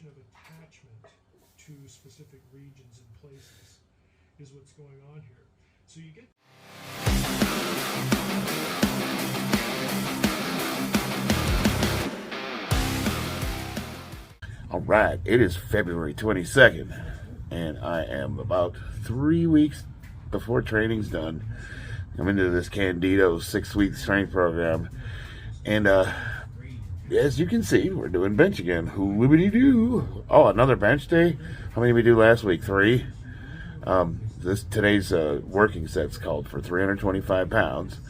combination of attachment to specific regions and places is what's going on here. So you get All right, it is February 22nd, and I am about 3 weeks before training's done. I'm into this Candito 6-week strength program, and as you can see, we're doing bench again. Who-wibbity-doo. Oh, another bench day? How many did we do last week? 3? Today's working sets called for 325 pounds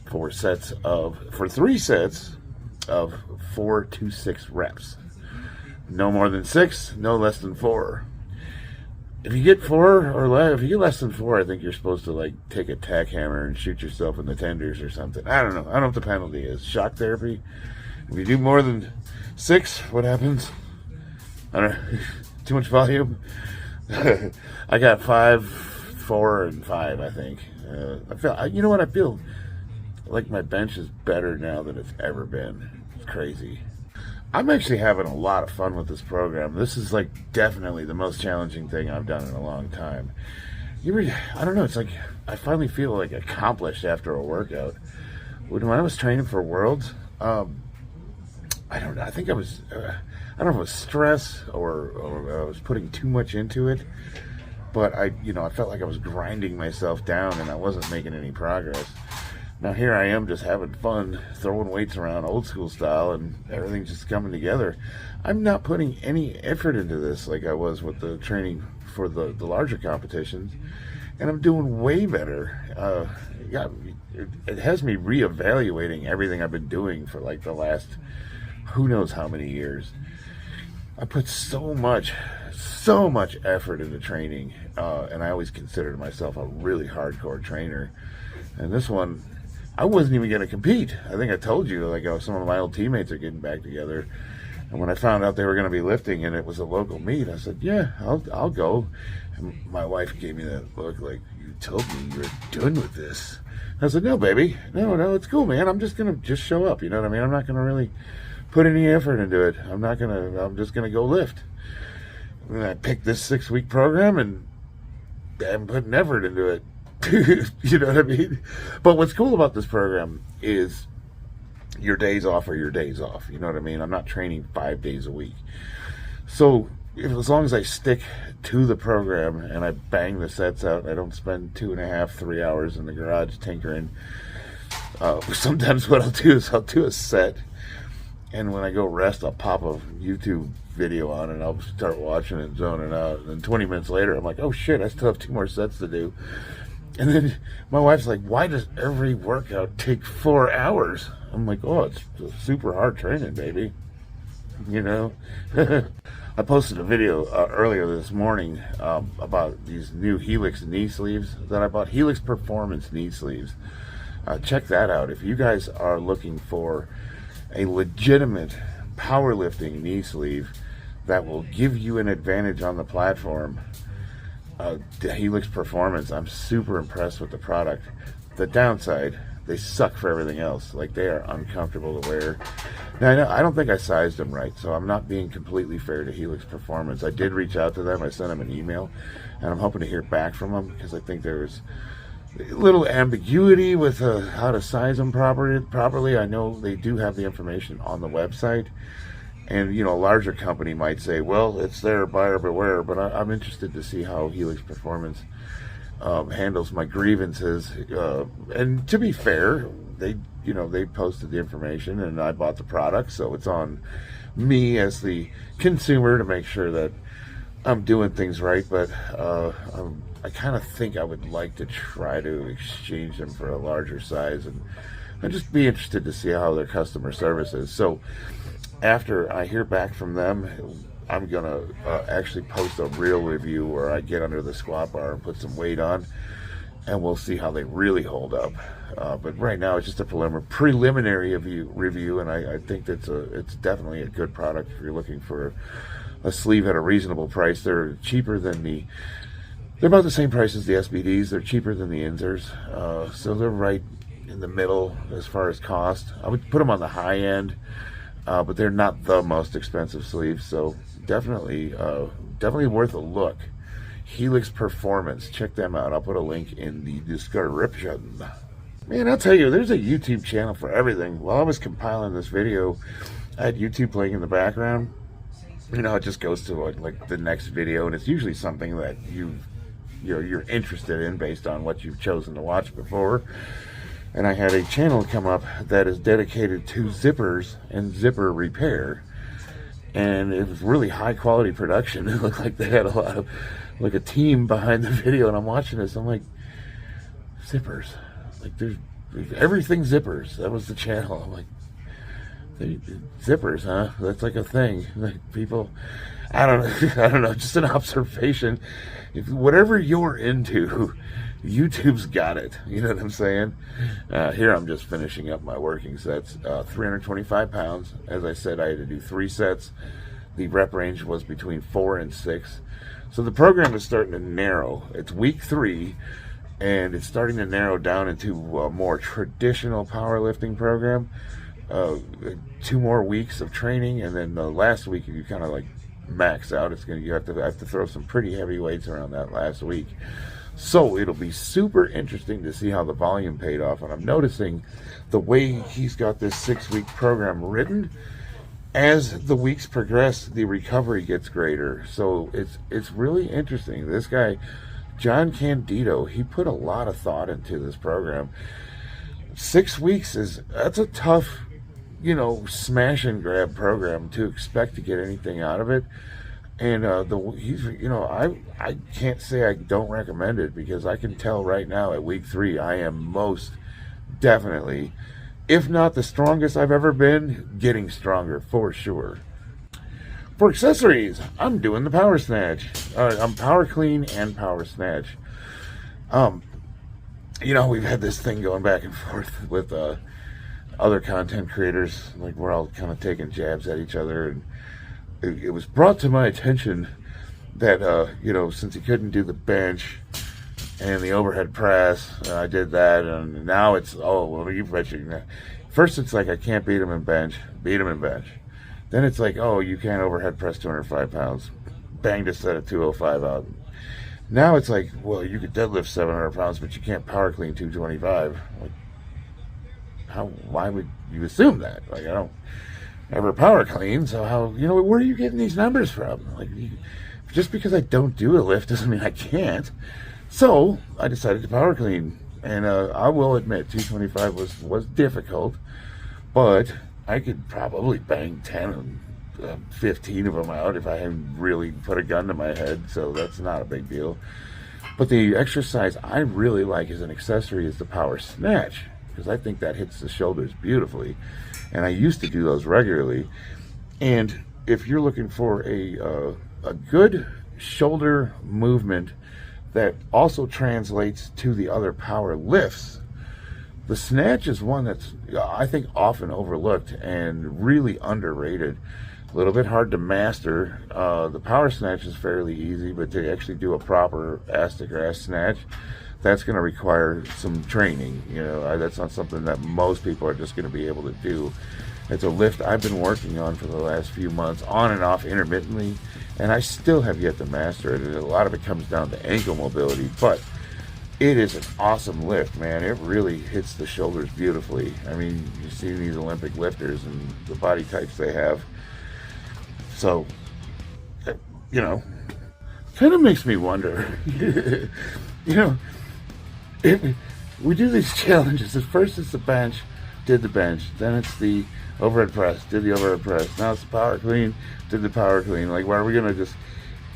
for 3 sets of 4 to 6 reps. No more than 6, no less than 4. If you get 4 or less, if you get less than 4, I think you're supposed to like take a tack hammer and shoot yourself in the tenders or something. I don't know. I don't know what the penalty is. Shock therapy. If you do more than 6, what happens? I don't know. Too much volume. I got 5, 4, and 5. I think. I feel. You know what? I feel like my bench is better now than it's ever been. It's crazy. I'm actually having a lot of fun with this program. This is like definitely the most challenging thing I've done in a long time. I don't know, it's like I finally feel like accomplished after a workout. When I was training for Worlds, I don't know, I think I was, I don't know if it was stress or I was putting too much into it, but I felt like I was grinding myself down and I wasn't making any progress. Now here I am just having fun, throwing weights around old school style, and everything's just coming together. I'm not putting any effort into this like I was with the training for the larger competitions, and I'm doing way better. It has me reevaluating everything I've been doing for like the last who knows how many years. I put so much effort into training, and I always considered myself a really hardcore trainer. And this one, I wasn't even going to compete. I think I told you, like, some of my old teammates are getting back together. And when I found out they were going to be lifting and it was a local meet, I said, yeah, I'll go. And my wife gave me that look like, you told me you're done with this. I said, no, baby. No, it's cool, man. I'm just going to show up. You know what I mean? I'm not going to really put any effort into it. I'm just going to go lift. And I picked this 6-week program and I'm putting effort into it. You know what I mean? But what's cool about this program is your days off are your days off. You know what I mean? I'm not training 5 days a week. So as long as I stick to the program and I bang the sets out, I don't spend 2.5, 3 hours in the garage tinkering. Sometimes what I'll do is I'll do a set, and when I go rest, I'll pop a YouTube video on and I'll start watching it, zoning out. And then 20 minutes later, I'm like, oh shit, I still have 2 more sets to do. And then my wife's like, why does every workout take 4 hours? I'm like, oh, it's super hard training, baby. You know? I posted a video earlier this morning about these new Helix knee sleeves that I bought. Helix Performance knee sleeves. Check that out. If you guys are looking for a legitimate powerlifting knee sleeve that will give you an advantage on the platform, the Helix Performance, I'm super impressed with the product. The downside, they suck for everything else. Like, they are uncomfortable to wear. Now, I don't think I sized them right, so I'm not being completely fair to Helix Performance. I did reach out to them. I sent them an email, and I'm hoping to hear back from them because I think there's a little ambiguity with how to size them properly. I know they do have the information on the website. And, a larger company might say, well, it's there, buyer beware. But I'm interested to see how Helix Performance handles my grievances. And to be fair, they posted the information and I bought the product. So it's on me as the consumer to make sure that I'm doing things right. But I kind of think I would like to try to exchange them for a larger size. And I'd just be interested to see how their customer service is. So after I hear back from them, I'm going to actually post a real review where I get under the squat bar and put some weight on, and we'll see how they really hold up. But right now, it's just a preliminary review, and I think it's definitely a good product if you're looking for a sleeve at a reasonable price. They're cheaper than they're about the same price as the SBDs. They're cheaper than the Inzers, so they're right in the middle as far as cost. I would put them on the high end. but they're not the most expensive sleeves, so definitely worth a look. Helix Performance, check them out. I'll put a link in the description. Man, I'll tell you, there's a YouTube channel for everything. While I was compiling this video, I had YouTube playing in the background. You know, it just goes to like the next video, and it's usually something that you're interested in based on what you've chosen to watch before. And I had a channel come up that is dedicated to zippers and zipper repair, and it was really high quality production. It looked like they had a lot of, like, a team behind the video, and I'm watching this, I'm like, zippers, like, there's everything zippers. That was the channel. I'm like, zippers, huh? That's like a thing. Like, people, I don't know, just an observation. Whatever you're into, YouTube's got it. You know what I'm saying? Here I'm just finishing up my working sets. 325 pounds. As I said, I had to do 3 sets. The rep range was between 4 and 6. So the program is starting to narrow. It's week 3, and it's starting to narrow down into a more traditional powerlifting program. 2 more weeks of training, and then the last week you kind of like max out. You have to throw some pretty heavy weights around that last week. So it'll be super interesting to see how the volume paid off. And I'm noticing the way he's got this 6-week program written, as the weeks progress, the recovery gets greater. So it's really interesting. This guy, John Candito, he put a lot of thought into this program. 6 weeks that's a tough, smash and grab program to expect to get anything out of it. And I can't say I don't recommend it, because I can tell right now at week 3 I am most definitely, if not the strongest I've ever been, getting stronger for sure. For accessories, I'm doing the power snatch. I'm power clean and power snatch. We've had this thing going back and forth with other content creators. Like, we're all kind of taking jabs at each other, and it was brought to my attention that since he couldn't do the bench and the overhead press, I did that, and now it's, you betcha. First it's like, I can't beat him in bench. Then it's like, you can't overhead press 205 pounds. Banged a set of 205 out. Now it's like, well, you could deadlift 700 pounds, but you can't power clean 225. Like, why would you assume that? Like, I don't ever power clean, so how, where are you getting these numbers from? Like, just because I don't do a lift doesn't mean I can't. So I decided to power clean, and I will admit 225 was difficult, but I could probably bang 10 and 15 of them out if I hadn't really put a gun to my head, so that's not a big deal. But the exercise I really like as an accessory is the power snatch, because I think that hits the shoulders beautifully, and I used to do those regularly. And if you're looking for a good shoulder movement that also translates to the other power lifts, the snatch is one that's, I think, often overlooked and really underrated. A little bit hard to master. The power snatch is fairly easy, but to actually do a proper ass to grass snatch, that's going to require some training. That's not something that most people are just going to be able to do. It's a lift I've been working on for the last few months, on and off intermittently, and I still have yet to master it. And a lot of it comes down to ankle mobility, but it is an awesome lift, man. It really hits the shoulders beautifully. I mean, you see these Olympic lifters and the body types they have. So, kind of makes me wonder, we do these challenges. At first it's the bench, did the bench. Then it's the overhead press, did the overhead press. Now it's the power clean, did the power clean. Like, why are we going to just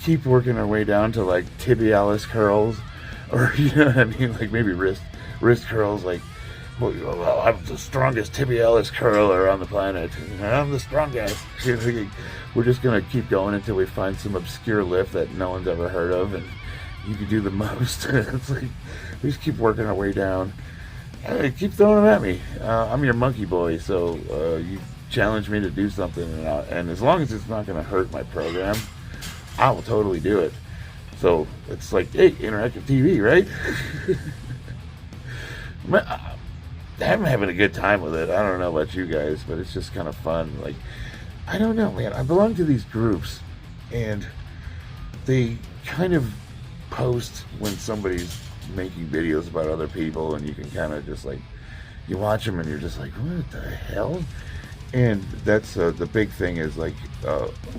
keep working our way down to, like, tibialis curls? Or, like maybe wrist curls, like, well, I'm the strongest tibialis curler on the planet. I'm the strongest. We're just going to keep going until we find some obscure lift that no one's ever heard of, and you can do the most. It's like, we just keep working our way down. Keep throwing them at me. I'm your monkey boy, so you challenge me to do something, and as long as it's not going to hurt my program, I will totally do it. So it's like, hey, interactive TV, right? I'm having a good time with it. I don't know about you guys, but it's just kind of fun. Like, I don't know, man. I belong to these groups, and they kind of post when somebody's making videos about other people, and you can kind of just like, you watch them and you're just like, what the hell? And that's the big thing is like,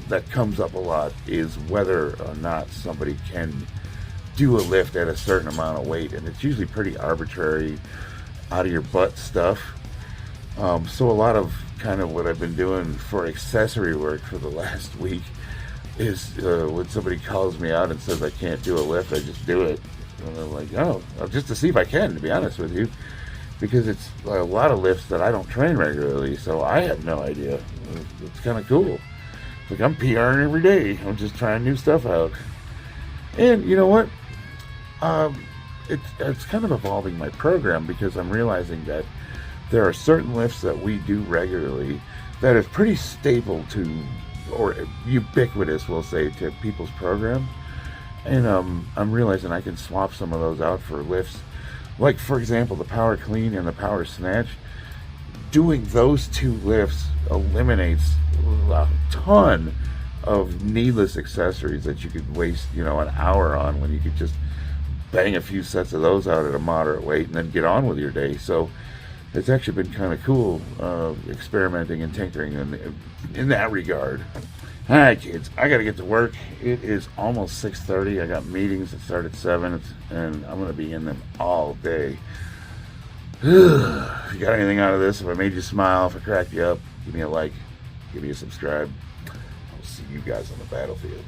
that comes up a lot, is whether or not somebody can do a lift at a certain amount of weight, and it's usually pretty arbitrary, out of your butt stuff. So a lot of kind of what I've been doing for accessory work for the last week is when somebody calls me out and says I can't do a lift, I just do it. And I'm like, oh, just to see if I can, to be honest with you, because it's a lot of lifts that I don't train regularly, so I have no idea. It's kind of cool. Like, I'm PRing every day. I'm just trying new stuff out. And you know what? It's kind of evolving my program, because I'm realizing that there are certain lifts that we do regularly that is pretty staple to, or ubiquitous, we'll say, to people's program. And I'm realizing I can swap some of those out for lifts. Like, for example, the power clean and the power snatch. Doing those two lifts eliminates a ton of needless accessories that you could waste, an hour on, when you could just bang a few sets of those out at a moderate weight and then get on with your day. So it's actually been kind of cool experimenting and tinkering in that regard. All right, kids, I got to get to work. It is almost 6:30. I got meetings that start at 7, and I'm going to be in them all day. If you got anything out of this, if I made you smile, if I cracked you up, give me a like, give me a subscribe. I'll see you guys on the battlefield.